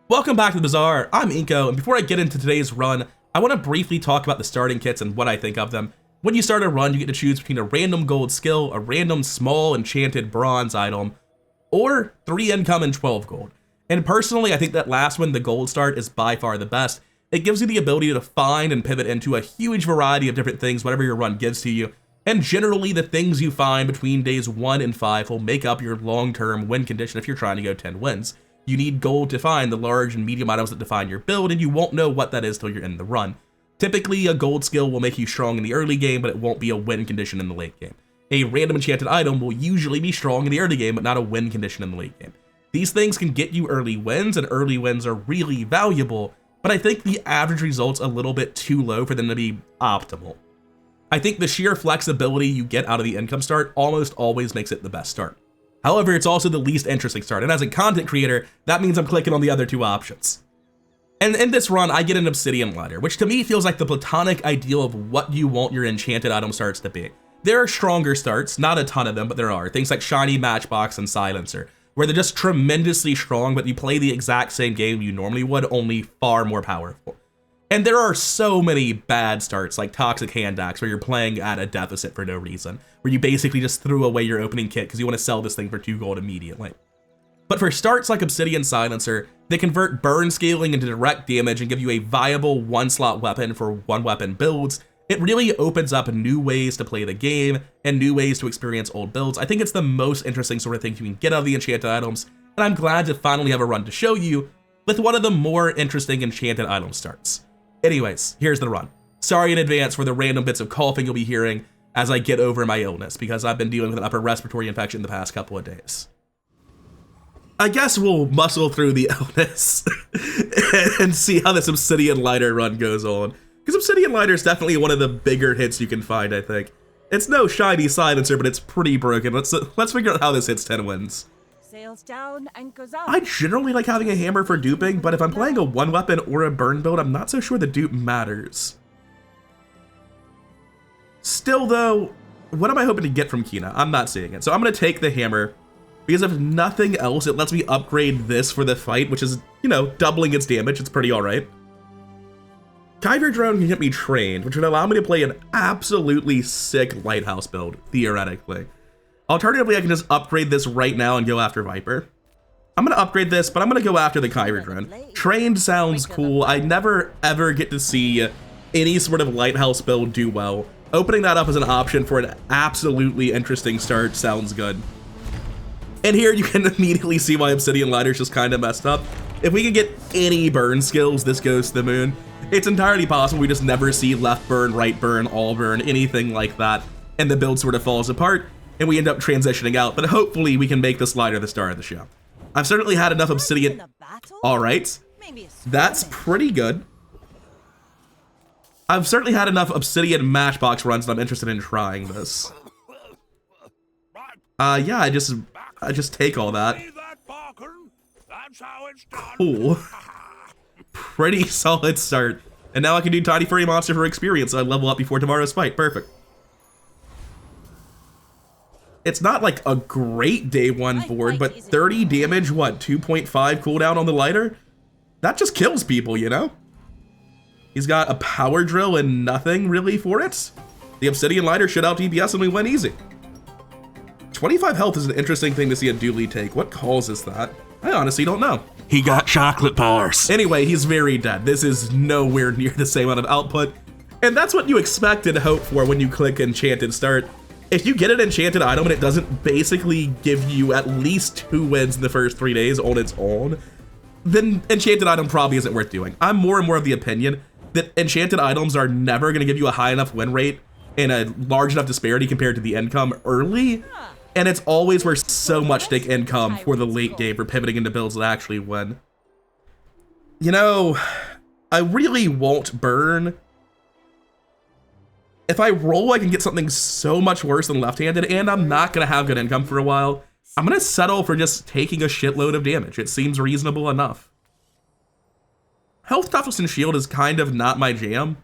Welcome back to the Bazaar. I'm Inko, and before I get into today's run, I want to briefly talk about the starting kits and what I think of them. When you start a run, you get to choose between a random gold skill, a random small enchanted bronze item, or 3 income and 12 gold. And personally, I think that last one, the gold start, is by far the best. It gives you the ability to find and pivot into a huge variety of different things, whatever your run gives to you. And generally, the things you find between days 1 and 5 will make up your long-term win condition if you're trying to go 10 wins. You need gold to find the large and medium items that define your build, and you won't know what that is till you're in the run. Typically, a gold skill will make you strong in the early game, but it won't be a win condition in the late game. A random enchanted item will usually be strong in the early game, but not a win condition in the late game. These things can get you early wins, and early wins are really valuable, but I think the average result's a little bit too low for them to be optimal. I think the sheer flexibility you get out of the income start almost always makes it the best start. However, it's also the least interesting start, and as a content creator, that means I'm clicking on the other two options. And in this run, I get an Obsidian Lighter, which to me feels like the platonic ideal of what you want your enchanted item starts to be. There are stronger starts, not a ton of them, but there are. Things like Shiny, Matchbox, and Silencer, where they're just tremendously strong, but you play the exact same game you normally would, only far more powerful. And there are so many bad starts, like Toxic Hand Axe, where you're playing at a deficit for no reason, where you basically just threw away your opening kit because you want to sell this thing for 2 gold immediately. But for starts like Obsidian Silencer, they convert burn scaling into direct damage and give you a viable 1-slot weapon for 1-weapon builds. It really opens up new ways to play the game and new ways to experience old builds. I think it's the most interesting sort of thing you can get out of the enchanted items, and I'm glad to finally have a run to show you with one of the more interesting enchanted item starts. Anyways, here's the run. Sorry in advance for the random bits of coughing you'll be hearing as I get over my illness, because I've been dealing with an upper respiratory infection the past couple of days. I guess we'll muscle through the illness and see how this Obsidian Lighter run goes on. Because Obsidian Lighter is definitely one of the bigger hits you can find, I think. It's no shiny silencer, but it's pretty broken. Let's figure out how this hits 10 wins. Sails down, anchors out. I generally like having a hammer for duping, but if I'm playing a 1-weapon or a burn build, I'm not so sure the dupe matters. Still though, what am I hoping to get from Kina? I'm not seeing it. So I'm gonna take the hammer, because if nothing else, it lets me upgrade this for the fight, which is, you know, doubling its damage. It's pretty alright. Kyber Drone can get me trained, which would allow me to play an absolutely sick lighthouse build, theoretically. Alternatively, I can just upgrade this right now and go after Viper. I'm gonna upgrade this, but I'm gonna go after the Kyber Drone. Trained sounds cool. I never ever get to see any sort of lighthouse build do well. Opening that up as an option for an absolutely interesting start sounds good. And here you can immediately see why Obsidian Lighter's just kind of messed up. If we can get any burn skills, this goes to the moon. It's entirely possible we just never see left burn, right burn, all burn, anything like that, and the build sort of falls apart, and we end up transitioning out, but hopefully we can make this Lighter the star of the show. I've certainly had enough Obsidian. Alright, that's pretty good. I've certainly had enough Obsidian Matchbox runs that I'm interested in trying this. Yeah, I just take all that. Cool. Pretty solid start. And now I can do Tiny Furry Monster for experience, so I level up before tomorrow's fight. Perfect. It's not like a great day 1 board, but 30 damage, what, 2.5 cooldown on the Lighter? That just kills people, you know? He's got a power drill and nothing really for it. The Obsidian Lighter should out DPS and we win easy. 25 health is an interesting thing to see a dually take. What causes that? I honestly don't know. He got chocolate powers. Anyway, he's very dead. This is nowhere near the same amount of output. And that's what you expect and hope for when you click Enchanted Start. If you get an enchanted item and it doesn't basically give you at least 2 wins in the first 3 days on its own, then enchanted item probably isn't worth doing. I'm more and more of the opinion that enchanted items are never going to give you a high enough win rate and a large enough disparity compared to the income early, and it's always worth so much thick income for the late game for pivoting into builds that actually win. You know, I really won't burn. If I roll, I can get something so much worse than left-handed, and I'm not gonna have good income for a while. I'm gonna settle for just taking a shitload of damage. It seems reasonable enough. Health, toughness, and shield is kind of not my jam.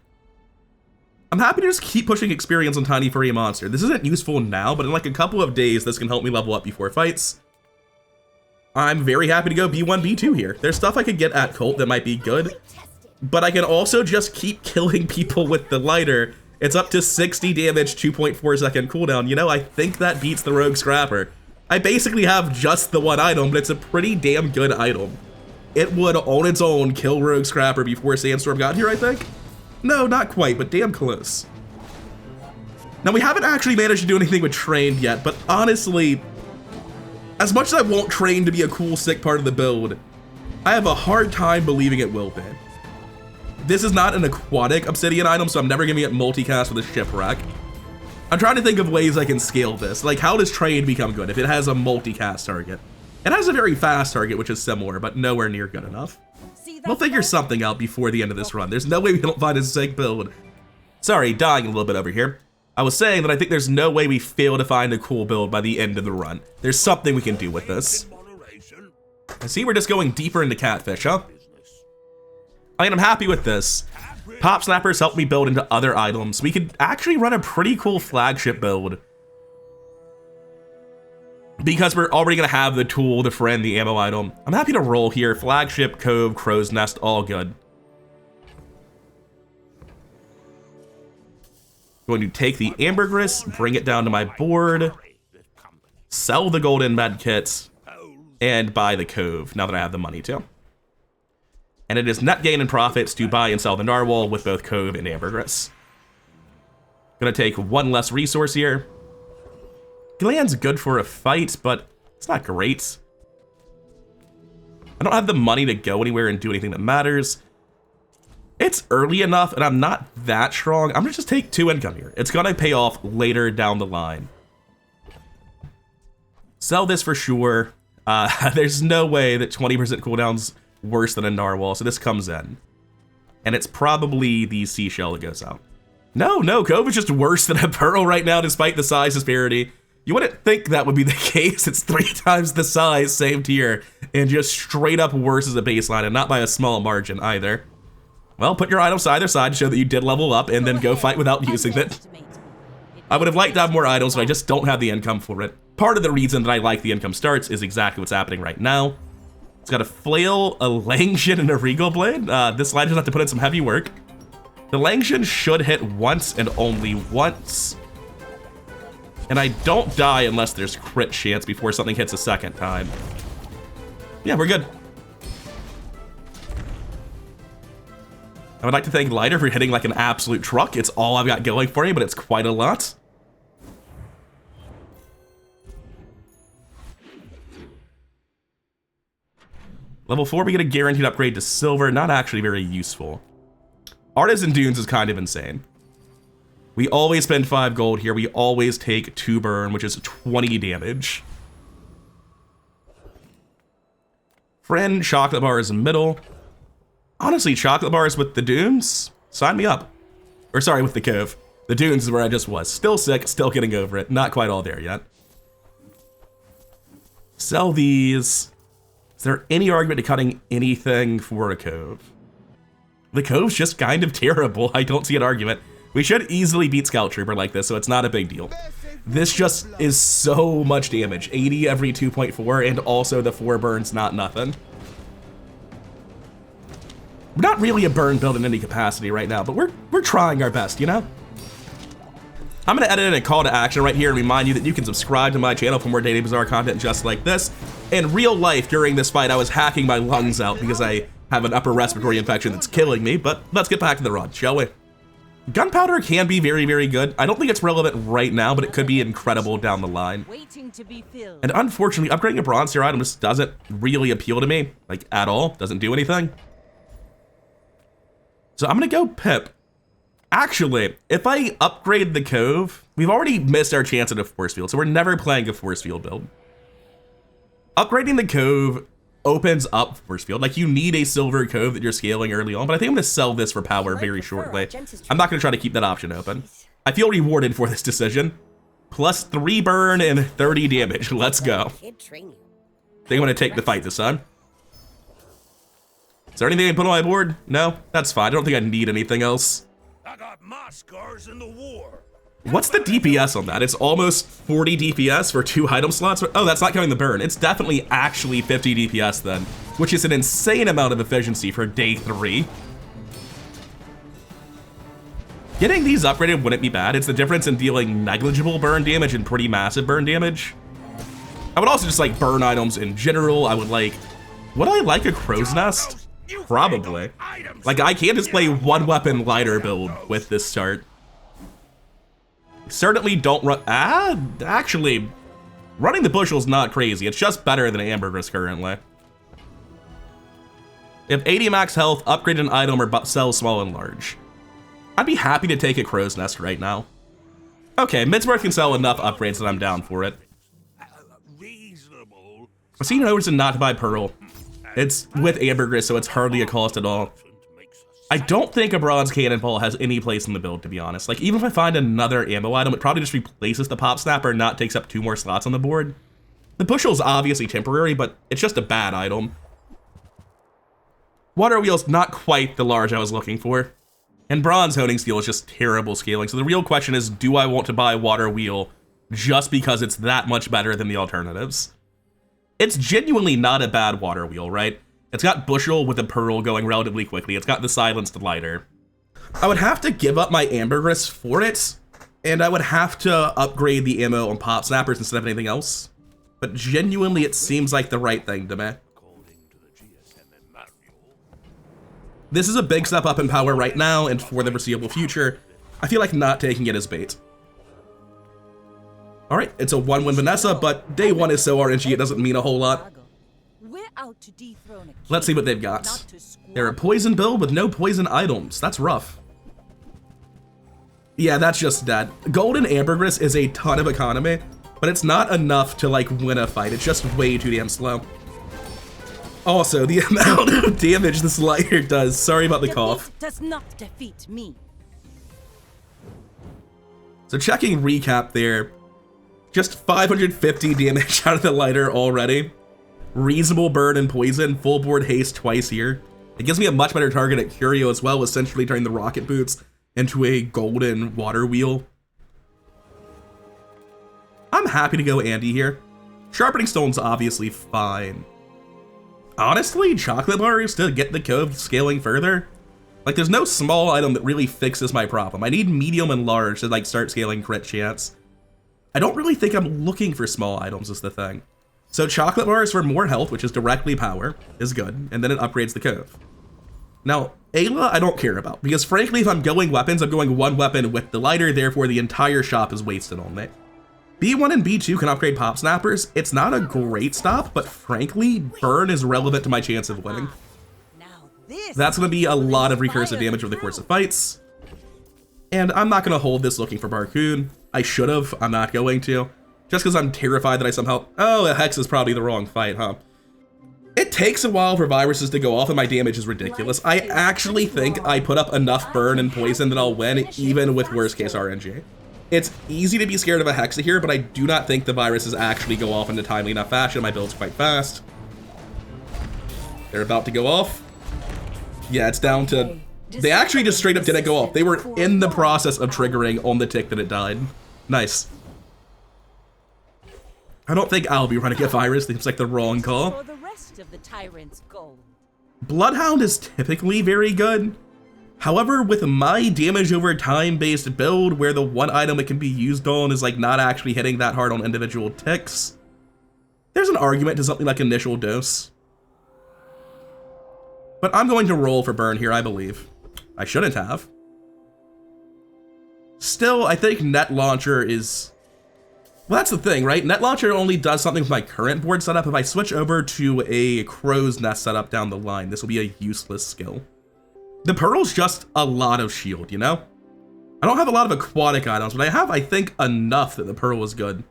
I'm happy to just keep pushing experience on Tiny Furry Monster. This isn't useful now, but in like a couple of days, this can help me level up before fights. I'm very happy to go B1, B2 here. There's stuff I could get at Colt that might be good, but I can also just keep killing people with the lighter. It's up to 60 damage, 2.4 second cooldown. You know, I think that beats the Rogue Scrapper. I basically have just the one item, but it's a pretty damn good item. It would, on its own, kill Rogue Scrapper before Sandstorm got here, I think? No, not quite, but damn close. Now, we haven't actually managed to do anything with Trained yet, but honestly, as much as I want Trained to be a cool, sick part of the build, I have a hard time believing it will be. This is not an aquatic Obsidian item, so I'm never giving it multicast with a Shipwreck. I'm trying to think of ways I can scale this. Like, how does Trained become good if it has a multicast target? It has a very fast target, which is similar, but nowhere near good enough. We'll figure something out before the end of this run. There's no way we don't find a sick build. Sorry, dying a little bit over here. I was saying that I think there's no way we fail to find a cool build by the end of the run. There's something we can do with this. I see we're just going deeper into Catfish, huh? I mean, I'm happy with this. Pop Snappers help me build into other items. We could actually run a pretty cool flagship build, because we're already gonna have the tool to friend the ammo item. I'm happy to roll here. Flagship, Cove, Crow's Nest, all good. Going to take the ambergris, bring it down to my board, sell the golden med kits, and buy the Cove now that I have the money to. And it is net gain and profits to buy and sell the narwhal with both Cove and ambergris. Gonna take one less resource here. Gland's good for a fight, but it's not great. I don't have the money to go anywhere and do anything that matters. It's early enough, and I'm not that strong. I'm gonna just take 2 income here. It's gonna pay off later down the line. Sell this for sure. There's no way that 20% cooldown's worse than a narwhal, so this comes in. And it's probably the seashell that goes out. No, Cove is just worse than a pearl right now, despite the size disparity. You wouldn't think that would be the case. It's 3 times the size, same tier, and just straight up worse as a baseline, and not by a small margin either. Well, put your items to either side to show that you did level up, and then go fight without using it. I would have liked to have more items, but I just don't have the income for it. Part of the reason that I like the income starts is exactly what's happening right now. It's got a flail, a Langshan, and a regal blade. This line just have to put in some heavy work. The Langshan should hit once and only once. And I don't die unless there's crit chance before something hits a second time. Yeah, we're good. I would like to thank Lighter for hitting like an absolute truck. It's all I've got going for me, but it's quite a lot. Level 4, we get a guaranteed upgrade to silver. Not actually very useful. Artisan Dunes is kind of insane. We always spend 5 gold here. We always take 2 burn, which is 20 damage. Friend, chocolate bars middle. Honestly, chocolate bars with the dunes? Sign me up. Or sorry, with the Cove. The dunes is where I just was. Still sick, still getting over it. Not quite all there yet. Sell these. Is there any argument to cutting anything for a Cove? The Cove's just kind of terrible. I don't see an argument. We should easily beat Scout Trooper like this, so it's not a big deal. This just is so much damage. 80 every 2.4, and also the 4 burns, not nothing. We're not really a burn build in any capacity right now, but we're trying our best, you know? I'm gonna edit in a call to action right here and remind you that you can subscribe to my channel for more daily Bazaar content just like this. In real life, during this fight, I was hacking my lungs out because I have an upper respiratory infection that's killing me, but let's get back to the run, shall we? Gunpowder can be very, very good. I don't think it's relevant right now, but it could be incredible down the line. And unfortunately, upgrading a bronze tier item just doesn't really appeal to me, like at all. Doesn't do anything. So I'm gonna go Pip. Actually, if I upgrade the Cove, we've already missed our chance at a force field, so we're never playing a force field build. Upgrading the Cove opens up force field. Like, you need a silver Cove that you're scaling early on, but I think I'm gonna sell this for power very shortly. I'm not gonna try to keep that option open. I feel rewarded for this decision. Plus 3 burn and 30 damage. Let's go. Think I'm gonna take the fight this time. Is there anything I can put on my board? No? That's fine. I don't think I need anything else. I got my scars in the war. What's the DPS on that? It's almost 40 DPS for 2 item slots. Oh, that's not counting the burn. It's definitely actually 50 DPS then, which is an insane amount of efficiency for day 3. Getting these upgraded wouldn't be bad. It's the difference in dealing negligible burn damage and pretty massive burn damage. I would also just like burn items in general. I would like, would I like a crow's nest? Probably. Like I can't just play 1 weapon lighter build with this start. Certainly don't run, actually, running the bushel's not crazy. It's just better than Ambergris currently. If 80 max health, upgrade an item or sell small and large. I'd be happy to take a crow's nest right now. Okay, Midsworth can sell enough upgrades that I'm down for it. I've seen no reason not to buy Pearl. It's with Ambergris, so it's hardly a cost at all. I don't think a bronze cannonball has any place in the build, to be honest. Like, even if I find another ammo item, it probably just replaces the pop snapper and not takes up 2 more slots on the board. The bushel's obviously temporary, but it's just a bad item. Water wheel's not quite the large I was looking for. And bronze honing steel is just terrible scaling. So the real question is, do I want to buy water wheel just because it's that much better than the alternatives? It's genuinely not a bad water wheel, right? It's got bushel with a pearl going relatively quickly. It's got the silenced lighter. I would have to give up my ambergris for it, and I would have to upgrade the ammo on pop snappers instead of anything else. But genuinely, it seems like the right thing to me. This is a big step up in power right now, and for the foreseeable future, I feel like not taking it as bait. All right, it's a 1-win Vanessa, but day 1 is so RNG, it doesn't mean a whole lot. Let's see what they've got. They're a poison build with no poison items. That's rough. Yeah, that's just dead. Golden Ambergris is a ton of economy, but it's not enough to like win a fight. It's just way too damn slow. Also, the amount of damage this lighter does. Sorry about the cough. Does not defeat me. So checking recap there, just 550 damage out of the lighter already. Reasonable burn and poison, full board haste twice here. It gives me a much better target at Curio as well, essentially turning the rocket boots into a golden water wheel. I'm happy to go Andy here. Sharpening Stone's obviously fine. Honestly, chocolate bars to get the cove scaling further. Like, there's no small item that really fixes my problem. I need medium and large to like start scaling crit chance. I don't really think I'm looking for small items is the thing. So chocolate bars for more health, which is directly power, is good, and then it upgrades the cove. Now, Ayla I don't care about, because frankly, if I'm going weapons, I'm going 1 weapon with the lighter, therefore the entire shop is wasted on me. B1 and B2 can upgrade pop snappers. It's not a great stop, but frankly, burn is relevant to my chance of winning. That's going to be a lot of recursive damage over the course of fights. And I'm not going to hold this looking for Barcoon. I should have, I'm not going to. Just because I'm terrified that I somehow... Oh, a Hex is probably the wrong fight, huh? It takes a while for viruses to go off and my damage is ridiculous. I actually think I put up enough burn and poison that I'll win, even with worst case RNG. It's easy to be scared of a Hexa here, but I do not think the viruses actually go off in a timely enough fashion. My build's quite fast. They're about to go off. Yeah, it's down to... They actually just straight up didn't go off. They were in the process of triggering on the tick that it died. Nice. I don't think I'll be running a virus. Seems like the wrong call. Bloodhound is typically very good. However, with my damage over time based build, where the 1 item it can be used on is like not actually hitting that hard on individual ticks, there's an argument to something like initial dose. But I'm going to roll for burn here, I believe. I shouldn't have. Still, I think Net Launcher is... Well, that's the thing, right? Net Launcher only does something with my current board setup. If I switch over to a Crow's Nest setup down the line, this will be a useless skill. The Pearl's just a lot of shield, you know? I don't have a lot of aquatic items, but I have, I think, enough that the Pearl is good.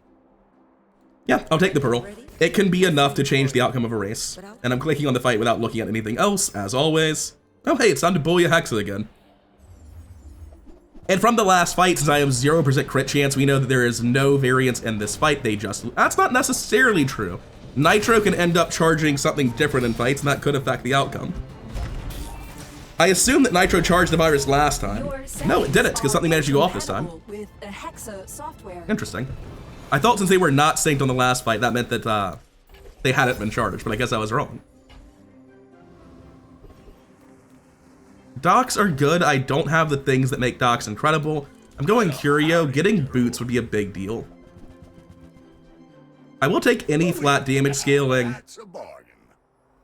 Yeah, I'll take the Pearl. It can be enough to change the outcome of a race. And I'm clicking on the fight without looking at anything else, as always. Oh, hey, it's time to bully a Hexa again. And from the last fight, since I have 0% crit chance, we know that there is no variance in this fight. That's not necessarily true. Nitro can end up charging something different in fights, and that could affect the outcome. I assumed that Nitro charged the virus last time. No, it didn't, because something managed to go off this time. With a Hexa software. Interesting. I thought since they were not synced on the last fight, that meant that they hadn't been charged, but I guess I was wrong. Docks are good. I don't have the things that make docks incredible. I'm going Curio. Getting boots would be a big deal. I will take any flat damage scaling.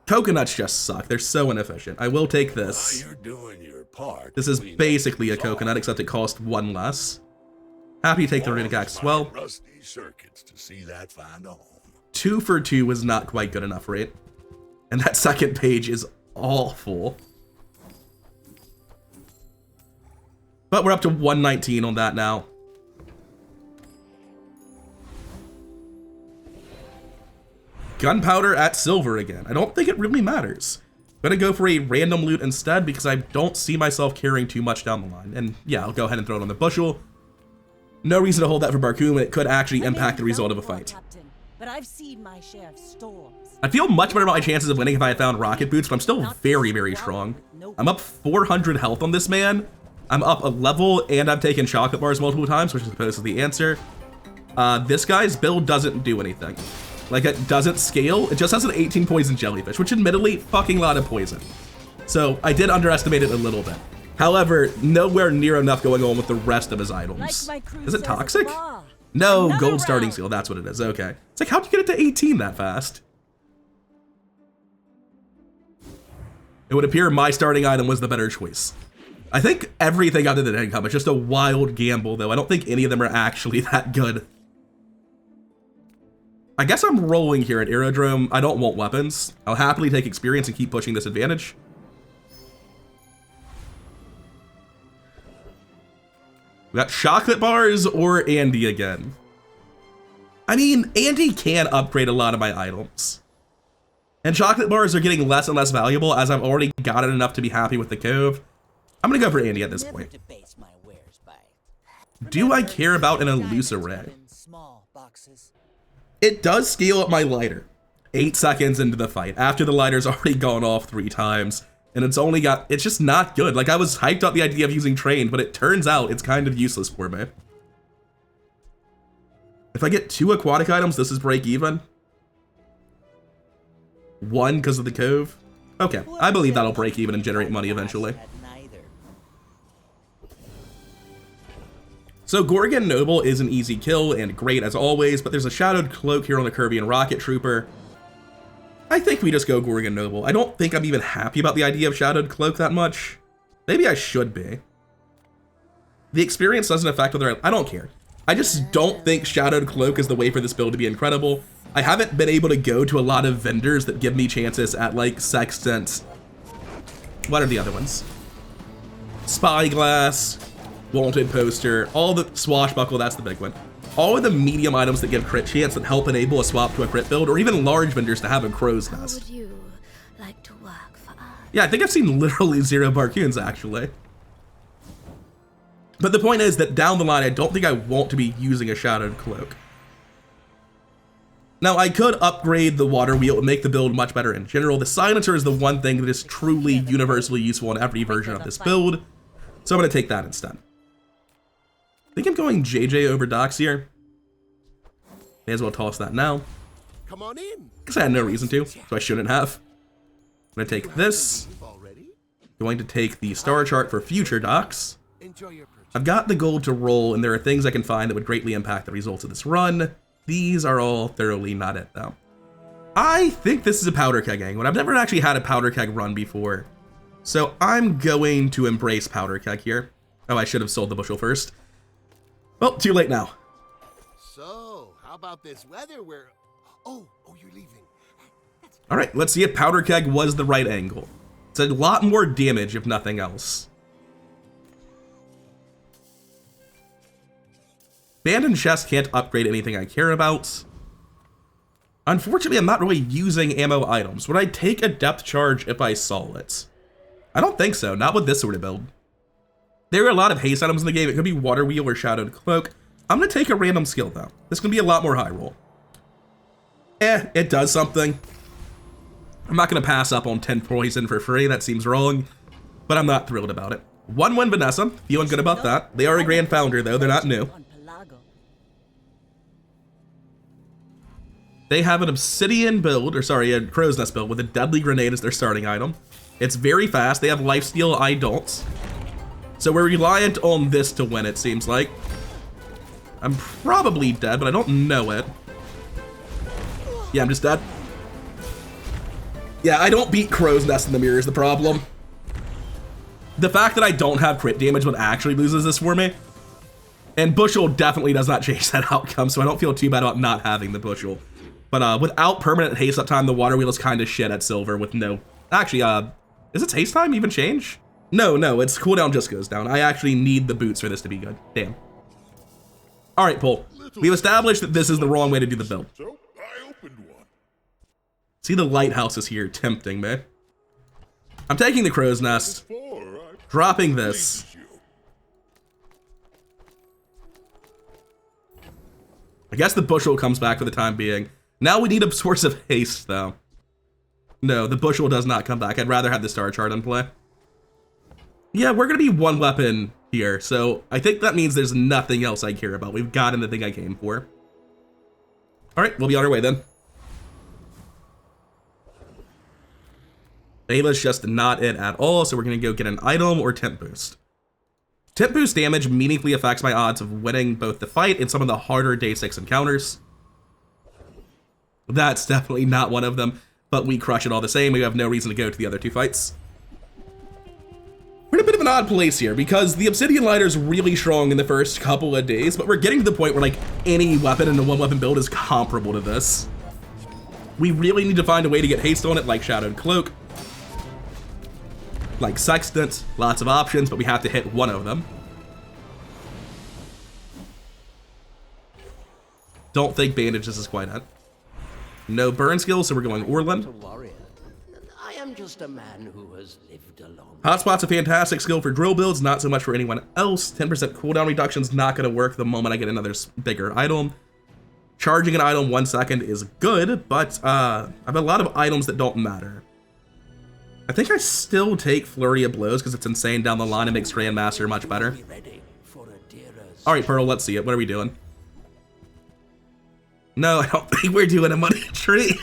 Coconuts just suck. They're so inefficient. I will take this. This is basically a coconut, except it costs 1 less. Happy to take the runic axe as well. 2 for 2 was not quite good enough, right? And that second page is awful. But we're up to 119 on that now. Gunpowder at silver again. I don't think it really matters. I'm gonna go for a random loot instead because I don't see myself carrying too much down the line. And yeah, I'll go ahead and throw it on the bushel. No reason to hold that for Barcoon, and it could actually impact the result of a fight. But I've seen my share of storms. I feel much better about my chances of winning if I had found rocket boots, but I'm still very, very strong. I'm up 400 health on this man. I'm up a level, and I've taken chocolate bars multiple times, which is supposed to be the answer. This guy's build doesn't do anything. Like, it doesn't scale. It just has an 18 poison jellyfish, which admittedly, fucking lot of poison. So I did underestimate it a little bit. However, nowhere near enough going on with the rest of his items. Is it toxic? No, gold starting seal, that's what it is, okay. It's like, how'd you get it to 18 that fast? It would appear my starting item was the better choice. I think everything other than income is just a wild gamble, though. I don't think any of them are actually that good. I guess I'm rolling here at Aerodrome. I don't want weapons. I'll happily take experience and keep pushing this advantage. We got chocolate bars or Andy again. I mean, Andy can upgrade a lot of my items. And chocolate bars are getting less and less valuable as I've already gotten enough to be happy with the Cove. I'm gonna go for Andy at this point. Do I care about an elusive ray? It does scale up my lighter 8 seconds into the fight after the lighter's already gone off 3 times. And it's just not good. Like, I was hyped up the idea of using trained, but it turns out it's kind of useless for me. If I get 2 aquatic items, this is break even. 1 because of the Cove. Okay, I believe that'll break even and generate money eventually. So Gorgon Noble is an easy kill and great as always, but there's a Shadowed Cloak here on the Kirby and Rocket Trooper. I think we just go Gorgon Noble. I don't think I'm even happy about the idea of Shadowed Cloak that much. Maybe I should be. The experience doesn't affect whether I don't care. I just don't think Shadowed Cloak is the way for this build to be incredible. I haven't been able to go to a lot of vendors that give me chances at like Sextant. What are the other ones? Spyglass, Wanted Poster, all the Swashbuckle, that's the big one. All of the medium items that give crit chance that help enable a swap to a crit build, or even large vendors to have a crow's nest. Would you like to work for us? Yeah, I think I've seen literally 0 Barcoons actually. But the point is that down the line, I don't think I want to be using a Shadowed Cloak. Now, I could upgrade the water wheel and make the build much better in general. The silencer is the one thing that is truly universally useful in every version of this build, so I'm going to take that instead. I think I'm going JJ over Docs here. May as well toss that now. Come on in. Because I had no reason to, so I shouldn't have. I'm going to take this. Going to take the star chart for future Docs. I've got the gold to roll, and there are things I can find that would greatly impact the results of this run. These are all thoroughly not it, though. I think this is a powder keg angle, and I've never actually had a powder keg run before. So I'm going to embrace powder keg here. Oh, I should have sold the bushel first. Well, too late now. So, how about this weather where... Oh, you're leaving. All right, let's see if powder keg was the right angle. It's a lot more damage, if nothing else. Abandoned chest can't upgrade anything I care about. Unfortunately, I'm not really using ammo items. Would I take a depth charge if I saw it? I don't think so, not with this sort of build. There are a lot of haste items in the game. It could be Water Wheel or Shadowed Cloak. I'm going to take a random skill, though. This can be a lot more high roll. It does something. I'm not going to pass up on 10 poison for free. That seems wrong. but I'm not thrilled about it. 1-1 Vanessa, feeling good about that. They are a Grand Founder though, they're not new. On Pelago. They have an Obsidian build, or sorry, a Crow's Nest build with a Deadly Grenade as their starting item. It's very fast. They have Lifesteal, I don't. So we're reliant on this to win, it seems like. I'm probably dead, but I don't know it. Yeah, I'm just dead. Yeah, I don't beat Crow's Nest in the mirror is the problem. The fact that I don't have crit damage what actually loses this for me. And Bushel definitely does not change that outcome, so I don't feel too bad about not having the Bushel. But without permanent haste uptime, the water wheel is kind of shit at silver with no... Actually, is its haste time even change? No, its cooldown just goes down. I actually need the boots for this to be good. Damn. All right, Pole. We've established that this is the wrong way to do the build. So I opened one. See, the lighthouse is here, tempting me. I'm taking the Crow's Nest, dropping this. I guess the Bushel comes back for the time being. Now we need a source of haste, though. No, the Bushel does not come back. I'd rather have the star chart in play. Yeah, we're gonna be one weapon here, so I think that means there's nothing else I care about. We've gotten the thing I came for. All right, we'll be on our way then. Ayla's just not it at all, so we're gonna go get an item or temp boost. Temp boost damage meaningfully affects my odds of winning both the fight and some of the harder day 6 encounters. That's definitely not one of them, but we crush it all the same. We have no reason to go to the other 2 fights. We're in a bit of an odd place here because the Obsidian Lighter is really strong in the first couple of days, but we're getting to the point where like any weapon in a 1-weapon build is comparable to this. We really need to find a way to get haste on it like Shadowed Cloak, like Sextant, lots of options, but we have to hit one of them. Don't think bandages is quite it. No burn skills, so we're going Orland. I am just a man who has lived alone. Hotspot's a fantastic skill for drill builds, not so much for anyone else. 10% cooldown reduction's not gonna work the moment I get another bigger item. Charging an item 1 second is good, but I have a lot of items that don't matter. I think I still take Flurry of Blows because it's insane down the line and makes Grandmaster much better. All right, Pearl, let's see it. What are we doing? No, I don't think we're doing a money tree.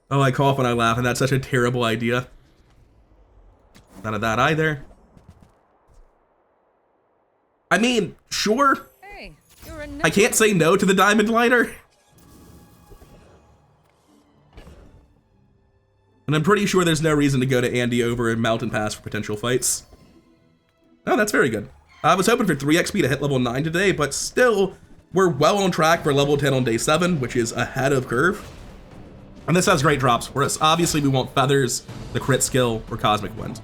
Oh, I cough when I laugh, and that's such a terrible idea. None of that either. I mean, sure. Hey, you're a I can't say no to the Diamond Lighter. And I'm pretty sure there's no reason to go to Andy over in Mountain Pass for potential fights. Oh, that's very good. I was hoping for 3 XP to hit level 9 today, but still, we're well on track for level 10 on day 7, which is ahead of curve. And this has great drops for us. Obviously, we want Feathers, the crit skill, or Cosmic Wind.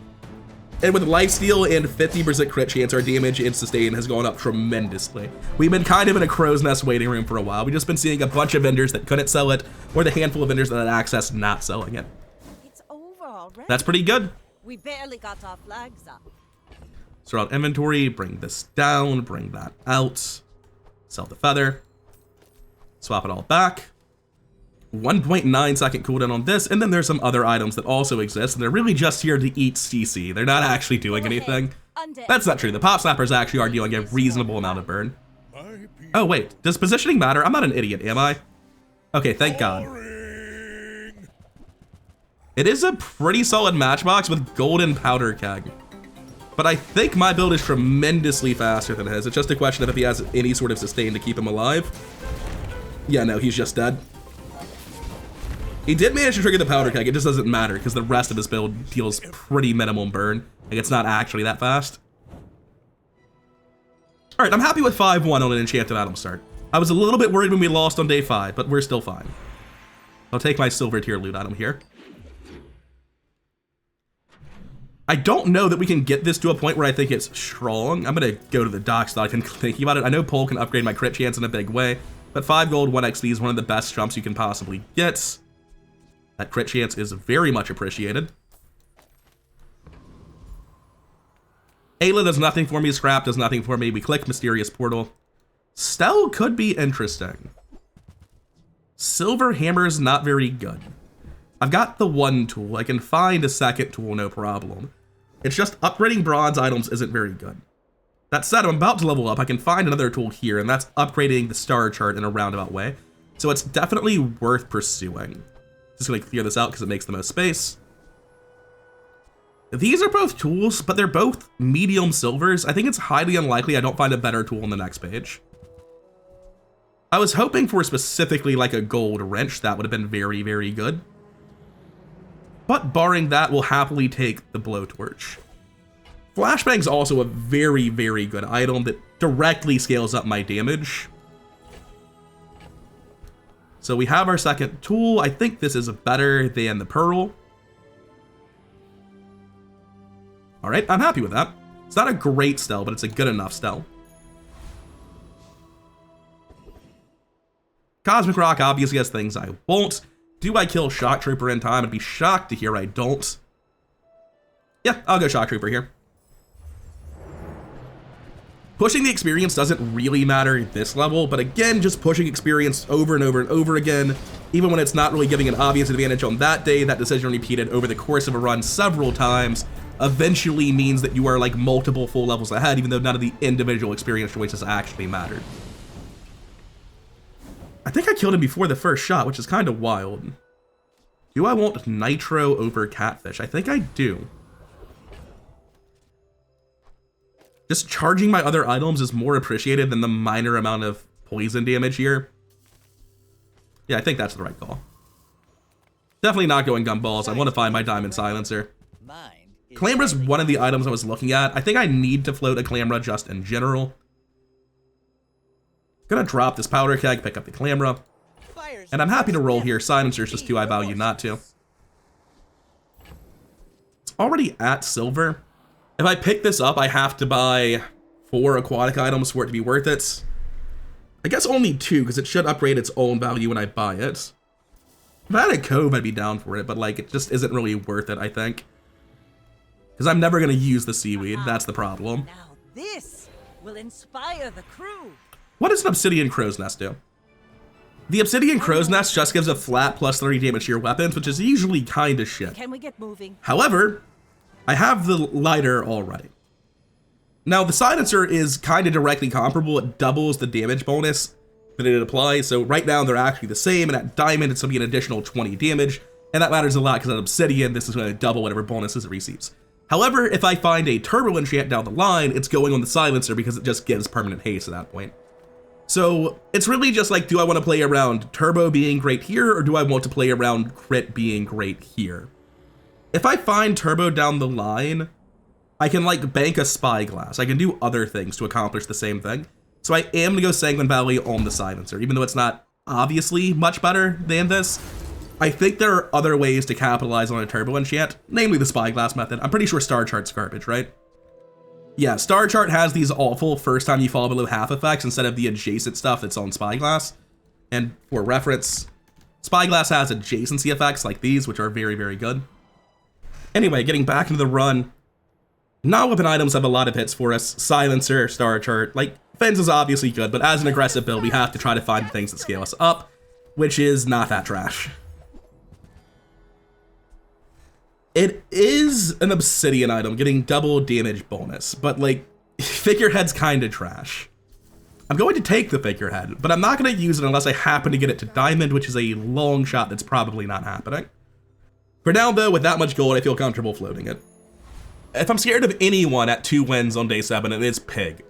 And with Lifesteal and 50% crit chance, our damage and sustain has gone up tremendously. We've been kind of in a crow's nest waiting room for a while. We've just been seeing a bunch of vendors that couldn't sell it, or the handful of vendors that had access not selling it. It's over already. That's pretty good. We barely got our flags up. Sort out inventory, bring this down, bring that out, sell the feather, swap it all back. 1.9 second cooldown on this, and then there's some other items that also exist, and they're really just here to eat CC. They're not actually doing anything. That's not true. The Pop Snappers actually are doing a reasonable amount of burn. Oh wait, does positioning matter? I'm not an idiot, am I? Okay, thank God. It is a pretty solid matchbox with golden powder keg. But I think my build is tremendously faster than his. It's just a question of if he has any sort of sustain to keep him alive. Yeah, no, he's just dead. He did manage to trigger the powder keg. It just doesn't matter because the rest of his build deals pretty minimum burn. Like, it's not actually that fast. All right, I'm happy with 5-1 on an enchanted item start. I was a little bit worried when we lost on day 5, but we're still fine. I'll take my silver tier loot item here. I don't know that we can get this to a point where I think it's strong. I'm gonna go to the docs so I can think about it. I know Pole can upgrade my crit chance in a big way, but 5 gold, 1 XP is one of the best jumps you can possibly get. That crit chance is very much appreciated. Ayla does nothing for me, Scrap does nothing for me. We click Mysterious Portal. Stell could be interesting. Silver Hammer's not very good. I've got the 1 tool. I can find a 2nd tool, no problem. It's just upgrading bronze items isn't very good. That said, I'm about to level up. I can find another tool here, and that's upgrading the star chart in a roundabout way. So it's definitely worth pursuing. Just gonna clear this out because it makes the most space. These are both tools, but they're both medium silvers. I think it's highly unlikely I don't find a better tool on the next page. I was hoping for specifically like a gold wrench. That would have been very, very good. But barring that, we'll happily take the blowtorch. Flashbang's also a very, very good item that directly scales up my damage. So we have our second tool. I think this is better than the pearl. All right, I'm happy with that. It's not a great stell, but it's a good enough stell. Cosmic Rock obviously has things I won't. Do I kill Shock Trooper in time? I'd be shocked to hear I don't. Yeah, I'll go Shock Trooper here. Pushing the experience doesn't really matter at this level, but again, just pushing experience over and over and over again, even when it's not really giving an obvious advantage on that day, that decision repeated over the course of a run several times, eventually means that you are like multiple full levels ahead, even though none of the individual experience choices actually mattered. I think I killed him before the first shot, which is kind of wild. Do I want Nitro over Catfish? I think I do. Just charging my other items is more appreciated than the minor amount of poison damage here. Yeah, I think that's the right call. Definitely not going gumballs. I want to find my diamond silencer. Clambra's one of the items I was looking at. I think I need to float a Clambra just in general. Gonna drop this powder keg, pick up the Clambra. And I'm happy to roll here. Silencer's just too high value not to. It's already at silver. If I pick this up, I have to buy 4 aquatic items for it to be worth it. I guess only 2, because it should upgrade its own value when I buy it. If I had a Cove, I'd be down for it, but like, it just isn't really worth it, I think. Because I'm never going to use the seaweed, that's the problem. Now this will inspire the crew. What does an Obsidian Crow's Nest do? The Obsidian Crow's Nest just gives a flat plus 30 damage to your weapons, which is usually kind of shit. Can we get moving? However, I have the lighter already. Now, the silencer is kind of directly comparable. It doubles the damage bonus that it applies. So right now, they're actually the same. And at diamond, it's going to be an additional 20 damage. And that matters a lot because at obsidian, this is going to double whatever bonuses it receives. However, if I find a turbo enchant down the line, it's going on the silencer because it just gives permanent haste at that point. So it's really just like, do I want to play around turbo being great here, or do I want to play around crit being great here? If I find turbo down the line, I can like bank a spyglass. I can do other things to accomplish the same thing. So I am gonna go Sanguine Valley on the silencer, even though it's not obviously much better than this. I think there are other ways to capitalize on a turbo enchant, namely the spyglass method. I'm pretty sure Star Chart's garbage, right? Yeah, Star Chart has these awful first time you fall below half effects instead of the adjacent stuff that's on spyglass. And for reference, spyglass has adjacency effects like these, which are very, very good. Anyway, getting back into the run, non-weapon items have a lot of hits for us. Silencer, Star Chart, like, Fence is obviously good, but as an aggressive build, we have to try to find things that scale us up, which is not that trash. It is an obsidian item, getting double damage bonus, but like, figurehead's kind of trash. I'm going to take the figurehead, but I'm not going to use it unless I happen to get it to diamond, which is a long shot that's probably not happening. For now, though, with that much gold, I feel comfortable floating it. If I'm scared of anyone at 2 wins on day 7, it is Pig.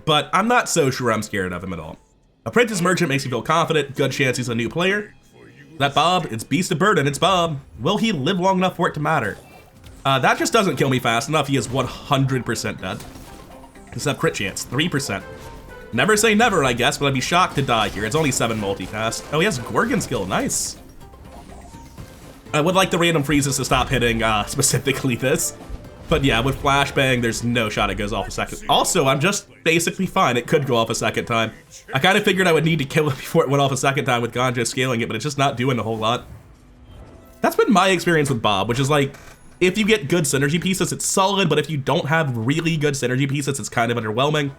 But I'm not so sure I'm scared of him at all. Apprentice Merchant makes me feel confident, good chance he's a new player. That Bob? It's Beast of Burden, it's Bob. Will he live long enough for it to matter? That just doesn't kill me fast enough, he is 100% dead. Except crit chance, 3%. Never say never, I guess, but I'd be shocked to die here. It's only 7 multicast. Oh, he has Gorgon skill, nice. I would like the random freezes to stop hitting, specifically this. But yeah, with Flashbang, there's no shot it goes off a second. Also, I'm just basically fine. It could go off a second time. I kind of figured I would need to kill it before it went off a second time with Ganja scaling it, but it's just not doing a whole lot. That's been my experience with Bob, which is like, if you get good synergy pieces, it's solid, but if you don't have really good synergy pieces, it's kind of underwhelming.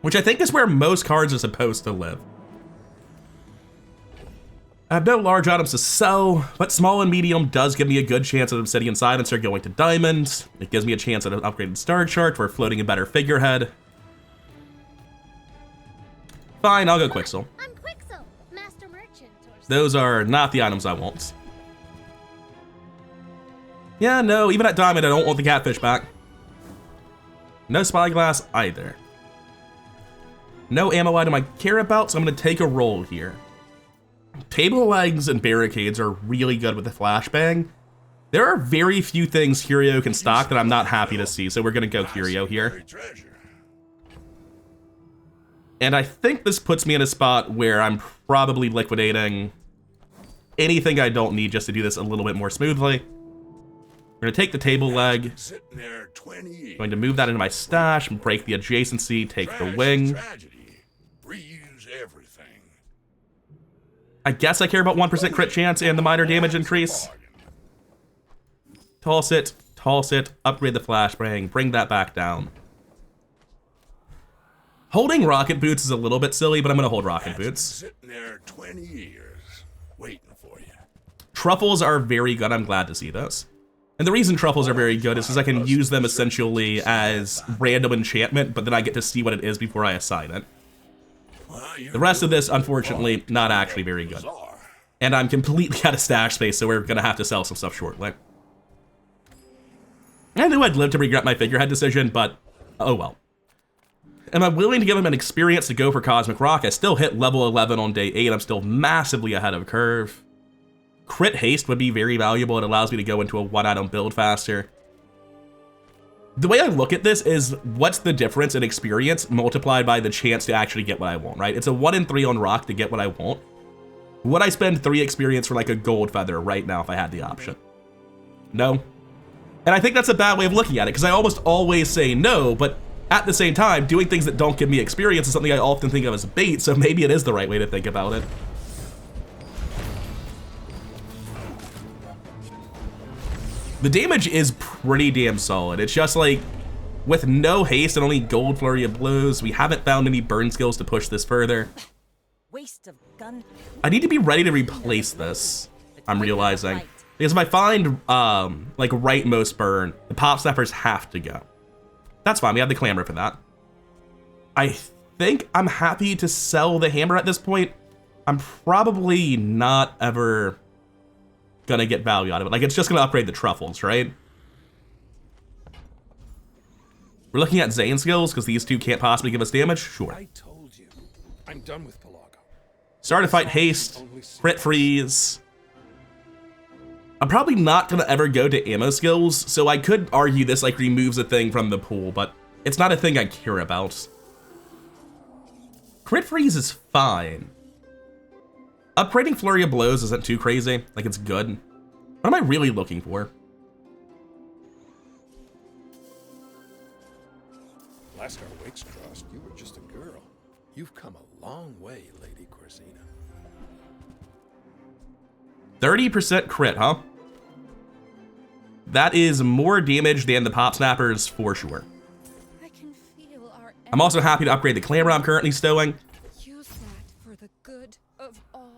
Which I think is where most cards are supposed to live. I have no large items to sell, but small and medium does give me a good chance at Obsidian Silencer going to diamond. It gives me a chance at an upgraded Star Chart for floating a better figurehead. Fine, I'll go Quixel. I'm Quixel, Master Merchant. Those are not the items I want. Yeah, no, even at diamond, I don't want the catfish back. No spyglass either. No ammo item I care about, so I'm gonna take a roll here. Table legs and barricades are really good with the flashbang. There are very few things Curio can stock that I'm not happy to see, so we're gonna go Curio here. And I think this puts me in a spot where I'm probably liquidating anything I don't need just to do this a little bit more smoothly. We're gonna take the table leg, going to move that into my stash and break the adjacency, take the wing. I guess I care about 1% crit chance and the minor damage increase. Toss it, upgrade the flashbang, bring that back down. Holding rocket boots is a little bit silly, but I'm gonna hold rocket boots. Sitting there 20 years, waiting for you. Truffles are very good, I'm glad to see this. And the reason truffles are very good is because I can use them essentially as random enchantment, but then I get to see what it is before I assign it. The rest of this, unfortunately, not actually very good. And I'm completely out of stash space, so we're gonna have to sell some stuff shortly. I knew I'd live to regret my figurehead decision, but oh well. Am I willing to give him an experience to go for Cosmic Rock? I still hit level 11 on day 8. I'm still massively ahead of curve. Crit haste would be very valuable. It allows me to go into a 1-item build faster. The way I look at this is what's the difference in experience multiplied by the chance to actually get what I want, right? It's a 1 in 3 on rock to get what I want. Would I spend 3 experience for like a gold feather right now if I had the option? No. And I think that's a bad way of looking at it because I almost always say no, but at the same time, doing things that don't give me experience is something I often think of as bait, so maybe it is the right way to think about it. The damage is pretty damn solid. It's just like, with no haste and only gold flurry of blows, we haven't found any burn skills to push this further. Waste of gun. I need to be ready to replace this, I'm realizing. Because if I find, like, rightmost burn, the pop snappers have to go. That's fine, we have the clamor for that. I think I'm happy to sell the hammer at this point. I'm probably not ever gonna get value out of it. Like, it's just gonna upgrade the truffles, right? We're looking at Zane skills, because these two can't possibly give us damage? Sure. I told you, I'm done with Pelago. Start to fight haste, crit freeze. I'm probably not gonna ever go to ammo skills, so I could argue this like removes a thing from the pool, but it's not a thing I care about. Crit freeze is fine. Upgrading flurry of blows isn't too crazy, like it's good. What am I really looking for? Last our wakes crossed, you were just a girl. You've come a long way, Lady Corsina. 30% crit, huh? That is more damage than the pop snappers for sure. I can feel our I'm also happy to upgrade the clamor I'm currently stowing. use that for the good of all.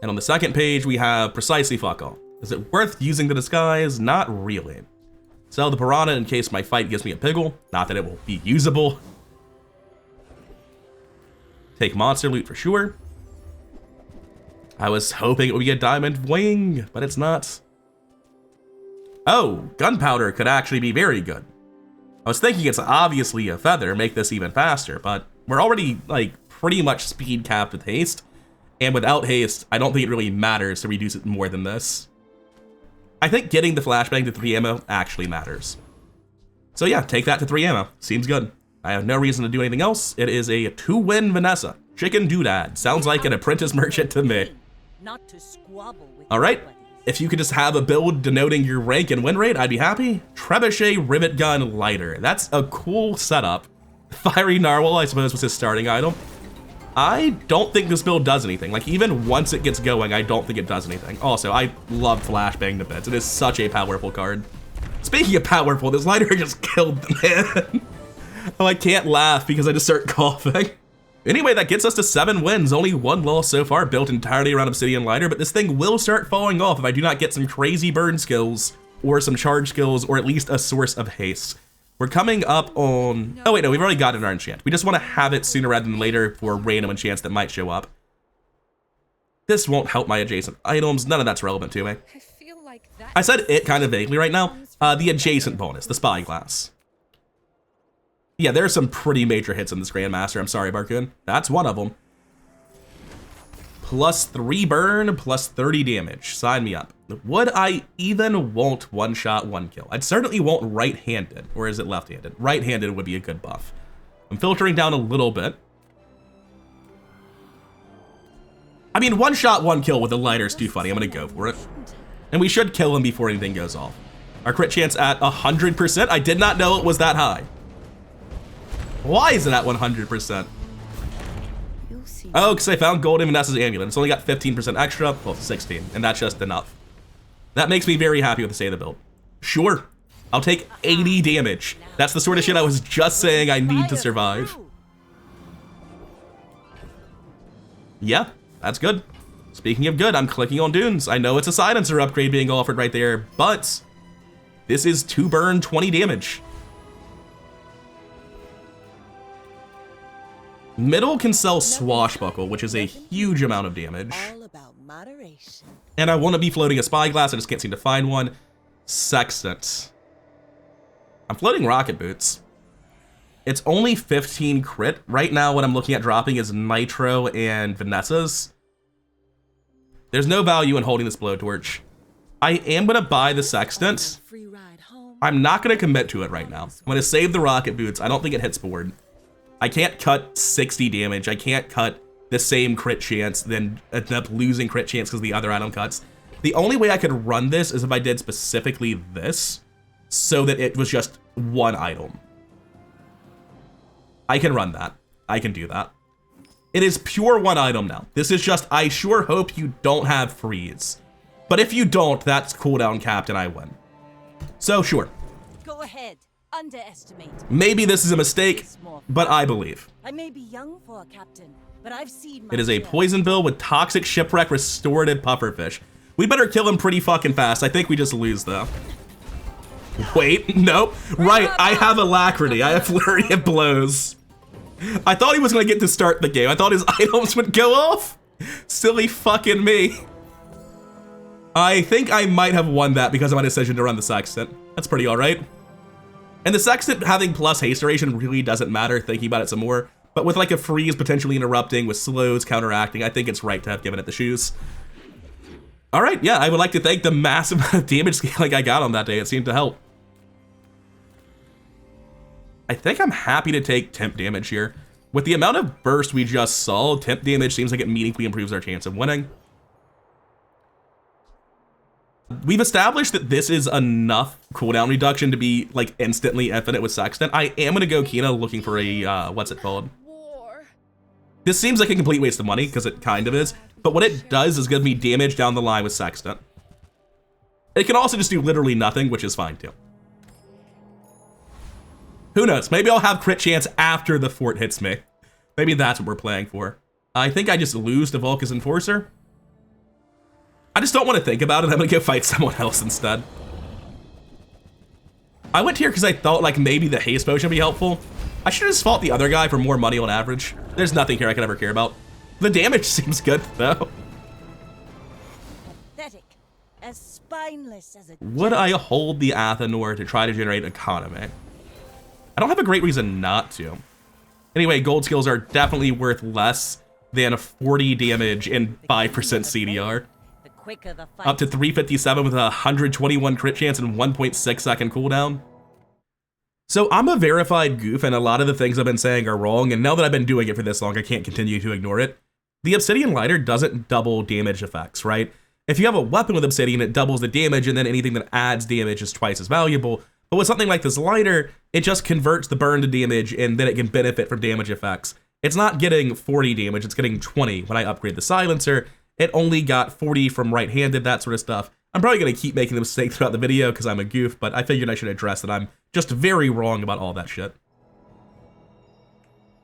And on the second page, we have precisely fuck all. Is it worth using the disguise? Not really. Sell the piranha in case my fight gives me a piggle. Not that it will be usable. Take monster loot for sure. I was hoping it would be a diamond wing, but it's not. Oh, gunpowder could actually be very good. I was thinking it's obviously a feather, make this even faster, but we're already like pretty much speed capped with haste. And without haste, I don't think it really matters to reduce it more than this. I think getting the flashbang to 3 ammo actually matters. So yeah, take that to 3 ammo. Seems good. I have no reason to do anything else. It is a 2-win Vanessa. Chicken doodad. Sounds like an apprentice merchant to me. Not to squabble with All right. nobody. If you could just have a build denoting your rank and win rate, I'd be happy. Trebuchet Rivet Gun Lighter. That's a cool setup. Fiery Narwhal, I suppose, was his starting item. I don't think this build does anything. Like, even once it gets going, I don't think it does anything. Also, I love Flashbang to bits. It is such a powerful card. Speaking of powerful, this lighter just killed the man. Oh, I can't laugh because I just start coughing. Anyway, that gets us to 7 wins, only 1 loss so far, built entirely around Obsidian Lighter, but this thing will start falling off if I do not get some crazy burn skills, or some charge skills, or at least a source of haste. We're coming up on... Oh wait, no, we've already gotten our enchant. We just want to have it sooner rather than later for random enchants that might show up. This won't help my adjacent items, none of that's relevant to me. I feel like that. I said it kind of vaguely right now. The adjacent bonus, the spyglass. Yeah, there are some pretty major hits in this Grandmaster. I'm sorry, Barcoon. That's one of them. Plus 3 burn, plus 30 damage. Sign me up. Would I even want 1-shot, 1 kill? I'd certainly want right-handed, or is it left-handed? Right-handed would be a good buff. I'm filtering down a little bit. I mean, 1-shot, 1 kill with the lighter is too funny. I'm gonna go for it. And we should kill him before anything goes off. Our crit chance at 100%. I did not know it was that high. Why is it at 100%? Oh, because I found Golden Vanessa's amulet. It's only got 15% extra, well, 16, and that's just enough. That makes me very happy with the state of the build. Sure, I'll take 80 damage. That's the sort of shit I was just saying I need to survive. Yeah, that's good. Speaking of good, I'm clicking on Dunes. I know it's a silencer upgrade being offered right there, but this is 2 burn, 20 damage. Middle can sell Swashbuckle, which is a huge amount of damage. All about moderation. And I want to be floating a Spyglass, I just can't seem to find one. Sextant. I'm floating Rocket Boots. It's only 15 crit. Right now what I'm looking at dropping is Nitro and Vanessa's. There's no value in holding this Blowtorch. I am going to buy the Sextant. Free ride home. I'm not going to commit to it right now. I'm going to save the Rocket Boots. I don't think it hits board. I can't cut 60 damage. I can't cut the same crit chance, then end up losing crit chance because the other item cuts. The only way I could run this is if I did specifically this, so that it was just 1 item. I can run that. I can do that. It is pure 1 item now. This is just, I sure hope you don't have freeze. But if you don't, that's cooldown capped and I win. So sure. Go ahead. Underestimate. Maybe this is a mistake, but I believe. I may be young for a captain, but I've seen my It is a share. poison bill with toxic shipwreck restorative pufferfish. We better kill him pretty fucking fast. I think we just lose though. Wait, nope. Right, I have Alacrity. I have Flurry of Blows. I thought he was gonna get to start the game. I thought his items would go off. Silly fucking me. I think I might have won that because of my decision to run the Sextant. That's pretty alright. And the Sextant having plus haste duration really doesn't matter, thinking about it some more. But with like a freeze potentially interrupting, with slows counteracting, I think it's right to have given it the shoes. Alright, yeah, I would like to thank the massive amount of damage scaling I got on that day. It seemed to help. I think I'm happy to take temp damage here. With the amount of burst we just saw, temp damage seems like it meaningfully improves our chance of winning. We've established that this is enough cooldown reduction to be like instantly infinite with Sextant. I am gonna go Kina looking for a, what's it called? War. This seems like a complete waste of money, because it kind of is, but what it does is give me damage down the line with Sextant. It can also just do literally nothing, which is fine too. Who knows, maybe I'll have crit chance after the fort hits me. Maybe that's what we're playing for. I think I just lose to Volca's Enforcer. I just don't want to think about it. I'm gonna go fight someone else instead. I went here because I thought like maybe the haste potion would be helpful. I should just fought the other guy for more money on average. There's nothing here I could ever care about. The damage seems good though. Pathetic. As spineless as a Would I hold the Athanor to try to generate economy? I don't have a great reason not to. Anyway, gold skills are definitely worth less than 40 damage and 5% CDR. the quicker the fight. Up to 357 with a 121 crit chance and 1.6 second cooldown. So I'm a verified goof and a lot of the things I've been saying are wrong, and now that I've been doing it for this long, I can't continue to ignore it. The Obsidian Lighter doesn't double damage effects, right? If you have a weapon with Obsidian, it doubles the damage, and then anything that adds damage is twice as valuable. But with something like this lighter, it just converts the burn to damage, and then it can benefit from damage effects. It's not getting 40 damage, it's getting 20 when I upgrade the silencer. It only got 40 from right-handed, that sort of stuff. I'm probably gonna keep making the mistake throughout the video because I'm a goof, but I figured I should address that I'm just very wrong about all that shit.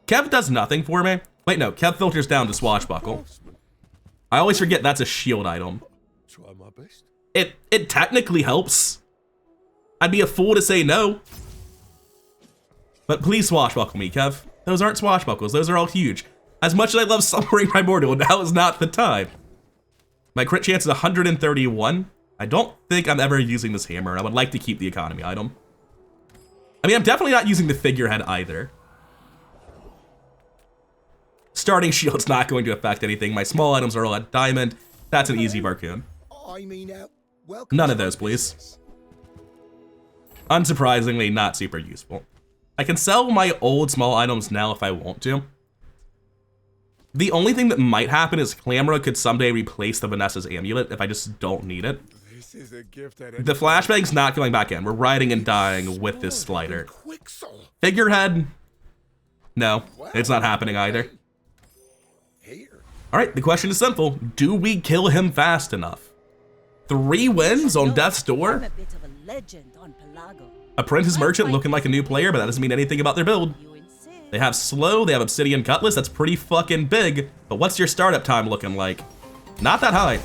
Kev does nothing for me. Wait, no, Kev filters down to swashbuckle. I always forget that's a shield item. Try my best. It technically helps. I'd be a fool to say no. But please swashbuckle me, Kev. Those aren't swashbuckles, those are all huge. As much as I love Submarine Primordial, now is not the time. My crit chance is 131. I don't think I'm ever using this hammer. I would like to keep the economy item. I mean, I'm definitely not using the figurehead either. Starting shield's not going to affect anything. My small items are all at diamond. That's an easy Barcoon. I mean, welcome. None of those, please. Unsurprisingly, not super useful. I can sell my old small items now if I want to. The only thing that might happen is Clamora could someday replace the Vanessa's amulet if I just don't need it. This is a gift that The flashbang's not going back in. We're riding and dying with this lighter. Figurehead, no, it's not happening either. All right, the question is simple. Do we kill him fast enough? 3 wins on Death's I'm Door? a bit of a legend on Pelago. Apprentice Merchant looking like a new player, but that doesn't mean anything about their build. You insist. They have slow, they have Obsidian Cutlass, that's pretty fucking big, but what's your startup time looking like? Not that high.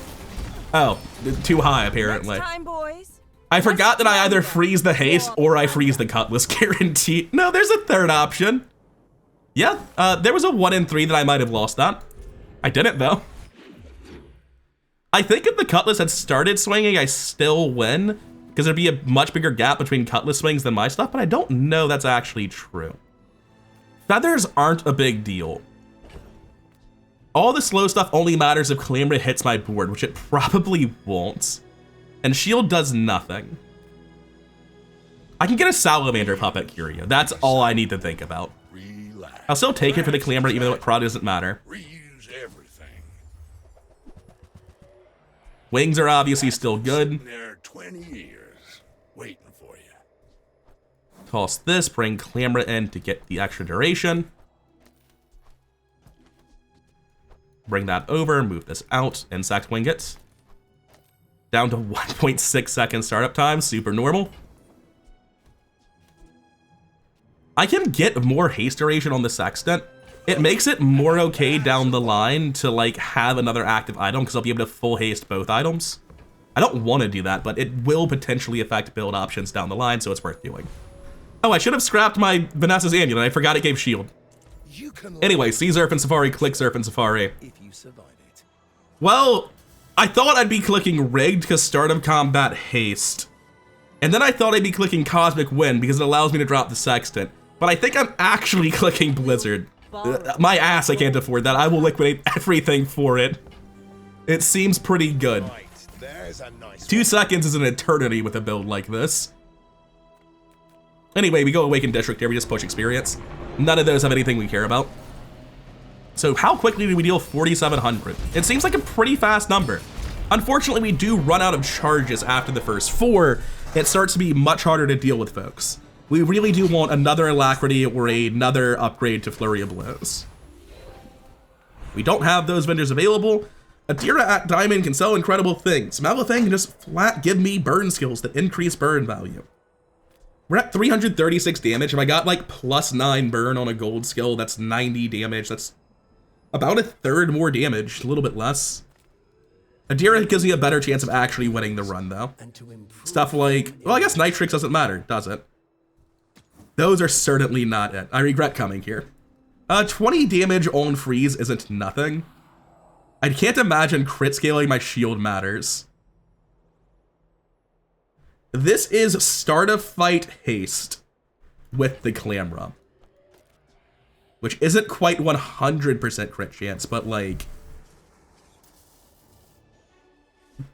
Oh, too high apparently. Next time, boys. I forgot that I either freeze the haste or I freeze the Cutlass, guaranteed. No, there's a third option. Yeah, there was a 1 in 3 that I might have lost that. I didn't though. I think if the Cutlass had started swinging, I still win, because there'd be a much bigger gap between Cutlass swings than my stuff, but I don't know that's actually true. Feathers aren't a big deal. All the slow stuff only matters if Clamora hits my board, which it probably won't. And shield does nothing. I can get a salamander puppet Curia. That's all I need to think about. Relax. I'll still take it for the Clamora even though it probably doesn't matter. Reuse everything. Wings are obviously still good. There 20 years waiting for you. Toss this, bring Clamora in to get the extra duration. Bring that over, move this out, insect wing it. Down to 1.6 seconds startup time, super normal. I can get more haste duration on the sextant. It makes it more okay down the line to like have another active item because I'll be able to full haste both items. I don't want to do that, but it will potentially affect build options down the line, so it's worth doing. Oh, I should have scrapped my Vanessa's amulet. I forgot it gave shield. Anyway, Sea Surf and Safari, click Surf and Safari. If you survive it. Well, I thought I'd be clicking rigged because start of combat haste. And then I thought I'd be clicking Cosmic Wind because it allows me to drop the sextant. But I think I'm actually clicking Blizzard. My ass, I can't afford that. I will liquidate everything for it. It seems pretty good. Right, there's a nice 2 seconds is an eternity with a build like this. Anyway, we go Awakened District here, we just push experience. None of those have anything we care about. So how quickly do we deal 4,700? It seems like a pretty fast number. Unfortunately, we do run out of charges after the first 4. It starts to be much harder to deal with folks. We really do want another Alacrity or another upgrade to Flurry of Blows. We don't have those vendors available. Adira at Diamond can sell incredible things. Malifang can just flat give me burn skills that increase burn value. We're at 336 damage. If I got like +9 burn on a gold skill, that's 90 damage. That's about a third more damage, a little bit less. Adira gives me a better chance of actually winning the run though. Stuff like, well, I guess Nitrix doesn't matter, does it? Those are certainly not it. I regret coming here. 20 damage on freeze isn't nothing. I can't imagine crit scaling my shield matters. This is start of fight haste with the Clamora, which isn't quite 100% crit chance, but like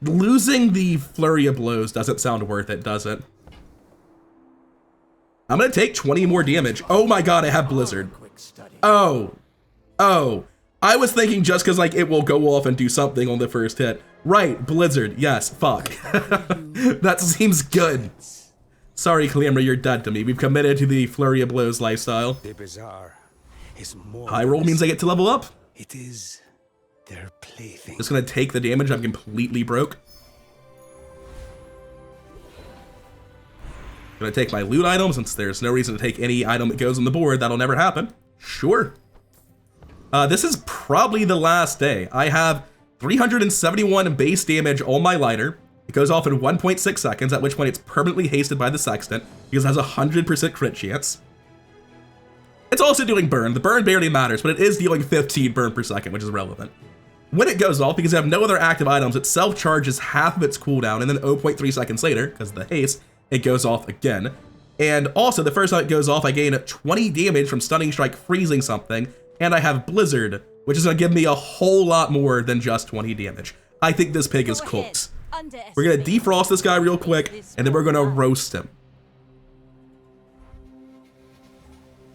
losing the Flurry of Blows doesn't sound worth it, does it? I'm gonna take 20 more damage. Oh my god, I have Blizzard. Oh. I was thinking just because like it will go off and do something on the first hit. Right, Blizzard, yes, fuck. That seems good. Sorry, Clamora, you're dead to me. We've committed to the Flurry of Blows lifestyle. The Bazaar is more. High roll means I get to level up. It is their plaything. Just gonna take the damage, I'm completely broke. Gonna take my loot item since there's no reason to take any item that goes on the board. That'll never happen. Sure. This is probably the last day. I have 371 base damage on my lighter. It goes off in 1.6 seconds, at which point it's permanently hasted by the sextant because it has a 100% crit chance. It's also doing burn. The burn barely matters, but it is dealing 15 burn per second, which is relevant. When it goes off, because I have no other active items, it self-charges half of its cooldown, and then 0.3 seconds later, because of the haste, it goes off again. And also, the first time it goes off, I gain 20 damage from Stunning Strike freezing something, and I have Blizzard, which is going to give me a whole lot more than just 20 damage. I think this pig is cooked. We're going to defrost this guy real quick, and then we're going to roast him.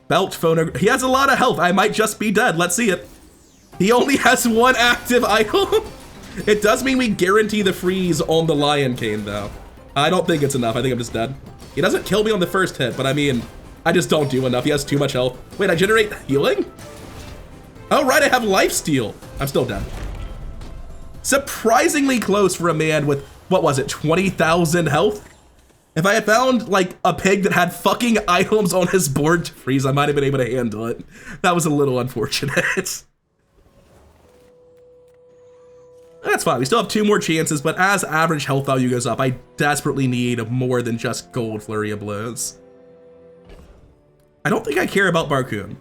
Belt phono. He has a lot of health. I might just be dead. Let's see it. He only has one active item. It does mean we guarantee the freeze on the Lion Cane, though. I don't think it's enough. I think I'm just dead. He doesn't kill me on the first hit, but I mean, I just don't do enough. He has too much health. Wait, I generate healing? Oh, right, I have lifesteal. I'm still dead. Surprisingly close for a man with, what was it, 20,000 health? If I had found, like, a pig that had fucking items on his board to freeze, I might have been able to handle it. That was a little unfortunate. That's fine, we still have 2 more chances, but as average health value goes up, I desperately need more than just gold flurry of blows. I don't think I care about Barcoon.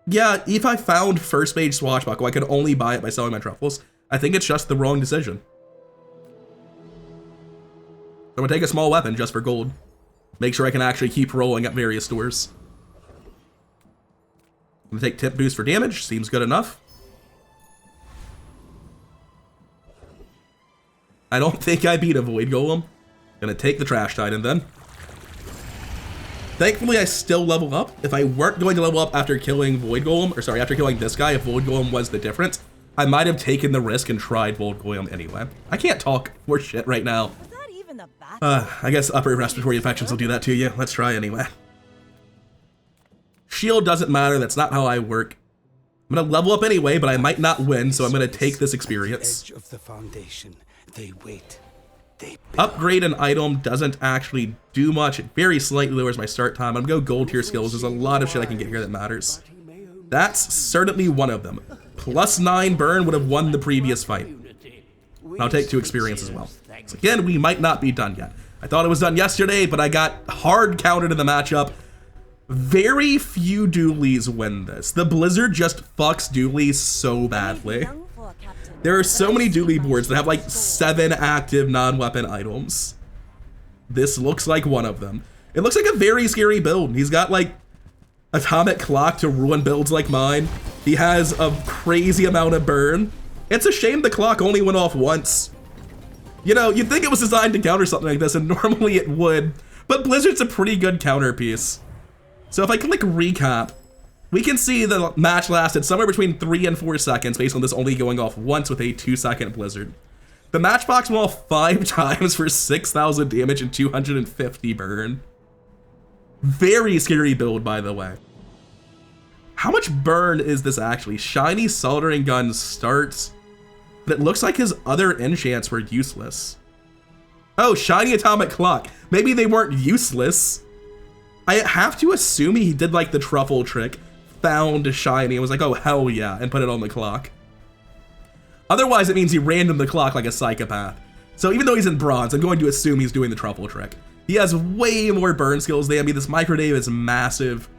Yeah, if I found first mage swashbuckle, I could only buy it by selling my truffles. I think it's just the wrong decision. I'm gonna take a small weapon just for gold. Make sure I can actually keep rolling at various stores. I'm gonna take tip boost for damage, seems good enough. I don't think I beat a Void Golem. Gonna take the Trash Titan then. Thankfully, I still level up. If I weren't going to level up after killing Void Golem, or sorry, after killing this guy, if Void Golem was the difference, I might have taken the risk and tried Void Golem anyway. I can't talk for shit right now. Was that even a battle? I guess upper respiratory infections will do that to you. Let's try anyway. Shield doesn't matter, that's not how I work. I'm gonna level up anyway, but I might not win, so I'm gonna take this experience. Edge of the foundation. They wait. They Upgrade an item doesn't actually do much. It very slightly lowers my start time. I'm gonna go gold tier skills. There's a lot of shit I can get here that matters. That's certainly one of them. +9 burn would have won the previous fight. I'll take 2 experience as well. So again, we might not be done yet. I thought it was done yesterday, but I got hard countered in the matchup. Very few dualies win this. The Blizzard just fucks dualies so badly. There are so many dually boards that have like 7 active non-weapon items. This looks like one of them. It looks like a very scary build. He's got like atomic clock to ruin builds like mine. He has a crazy amount of burn. It's a shame the clock only went off once. You know, you'd think it was designed to counter something like this, and normally it would, but Blizzard's a pretty good counter piece. So if I click recap, we can see the match lasted somewhere between 3 and 4 seconds based on this only going off once with a 2-second Blizzard. The matchbox went off 5 times for 6,000 damage and 250 burn. Very scary build, by the way. How much burn is this actually? Shiny Soldering Gun starts, but it looks like his other enchants were useless. Oh, Shiny Atomic Clock. Maybe they weren't useless. I have to assume he did like the truffle trick, found Shiny and was like, oh hell yeah, and put it on the clock. Otherwise it means he randomed the clock like a psychopath. So even though he's in bronze, I'm going to assume he's doing the truffle trick. He has way more burn skills than me. This microdave is massive.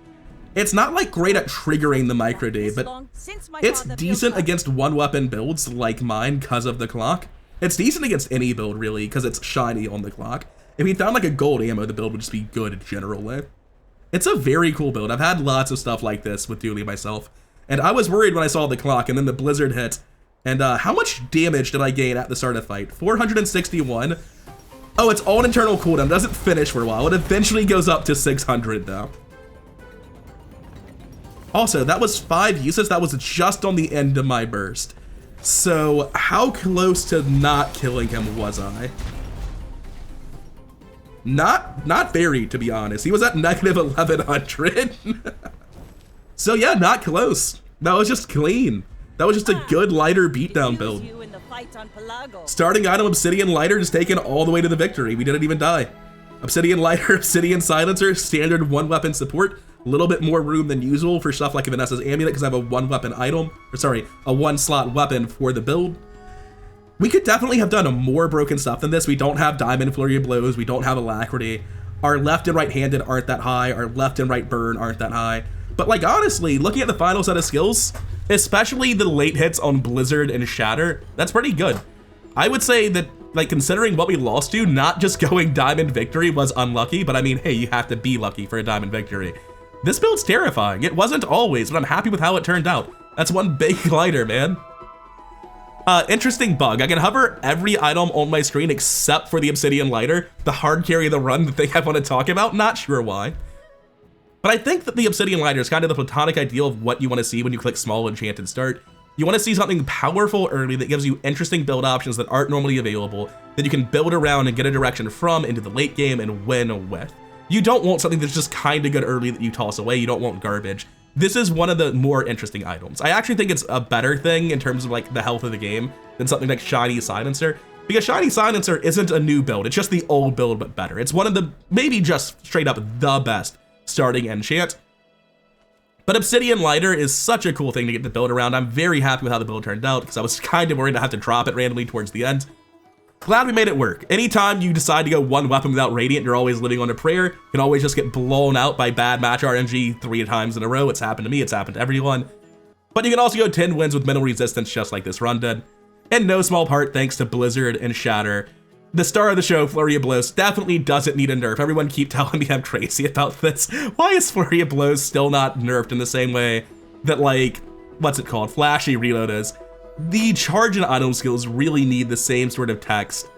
It's not like great at triggering the microdave, but it's decent against one weapon builds like mine because of the clock. It's decent against any build really because it's shiny on the clock. If he found like a gold ammo, the build would just be good generally. It's a very cool build. I've had lots of stuff like this with Dooley myself, and I was worried when I saw the clock and then the Blizzard hit. And how much damage did I gain at the start of the fight? 461. Oh, it's on internal cooldown. It doesn't finish for a while. It eventually goes up to 600 though. Also, that was 5 uses. That was just on the end of my burst. So how close to not killing him was I? Not very, to be honest. He was at negative 1100. So yeah, not close. That was just clean. That was just a good lighter beatdown build. Starting item Obsidian Lighter just taken all the way to the victory. We didn't even die. Obsidian Lighter, Obsidian Silencer, standard 1 weapon support, a little bit more room than usual for stuff like Vanessa's Amulet because I have a 1-weapon item, or sorry, a 1-slot weapon for the build. We could definitely have done a more broken stuff than this. We don't have Diamond Flurry of Blows, we don't have Alacrity. Our left and right handed aren't that high, our left and right burn aren't that high. But like honestly, looking at the final set of skills, especially the late hits on Blizzard and Shatter, that's pretty good. I would say that, like, considering what we lost to, not just going Diamond Victory was unlucky, but I mean, hey, you have to be lucky for a Diamond Victory. This build's terrifying. It wasn't always, but I'm happy with how it turned out. That's one big lighter, man. Interesting bug. I can hover every item on my screen except for the Obsidian Lighter, the hard carry of the run, the thing I want to talk about. Not sure why. But I think that the Obsidian Lighter is kind of the platonic ideal of what you want to see when you click small enchanted start. You want to see something powerful early that gives you interesting build options that aren't normally available, that you can build around and get a direction from into the late game and win with. You don't want something that's just kind of good early that you toss away. You don't want garbage. This is one of the more interesting items. I actually think it's a better thing in terms of like the health of the game than something like Shiny Silencer, because Shiny Silencer isn't a new build. It's just the old build, but better. It's one of the, maybe just straight up the best starting enchant. But Obsidian Lighter is such a cool thing to get to build around. I'm very happy with how the build turned out because I was kind of worried to have to drop it randomly towards the end. Glad we made it work. Anytime you decide to go 1 weapon without Radiant, you're always living on a prayer. You can always just get blown out by bad match RNG 3 times in a row. It's happened to me, it's happened to everyone. But you can also go 10 wins with minimal resistance just like this run did. In no small part thanks to Blizzard and Shatter. The star of the show, Flurry of Blows, definitely doesn't need a nerf. Everyone keep telling me I'm crazy about this. Why is Flurry of Blows still not nerfed in the same way that, like, what's it called, Flashy Reload is? The charge and item skills really need the same sort of text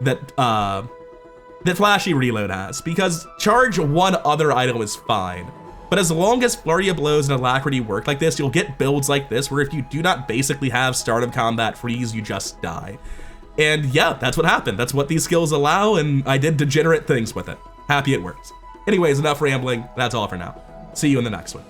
that that Flashy Reload has, because charge one other item is fine. But as long as Flurry of Blows and Alacrity work like this, you'll get builds like this where if you do not basically have start of combat freeze, you just die. And yeah, that's what happened. That's what these skills allow, and I did degenerate things with it. Happy it works. Anyways, enough rambling. That's all for now. See you in the next one.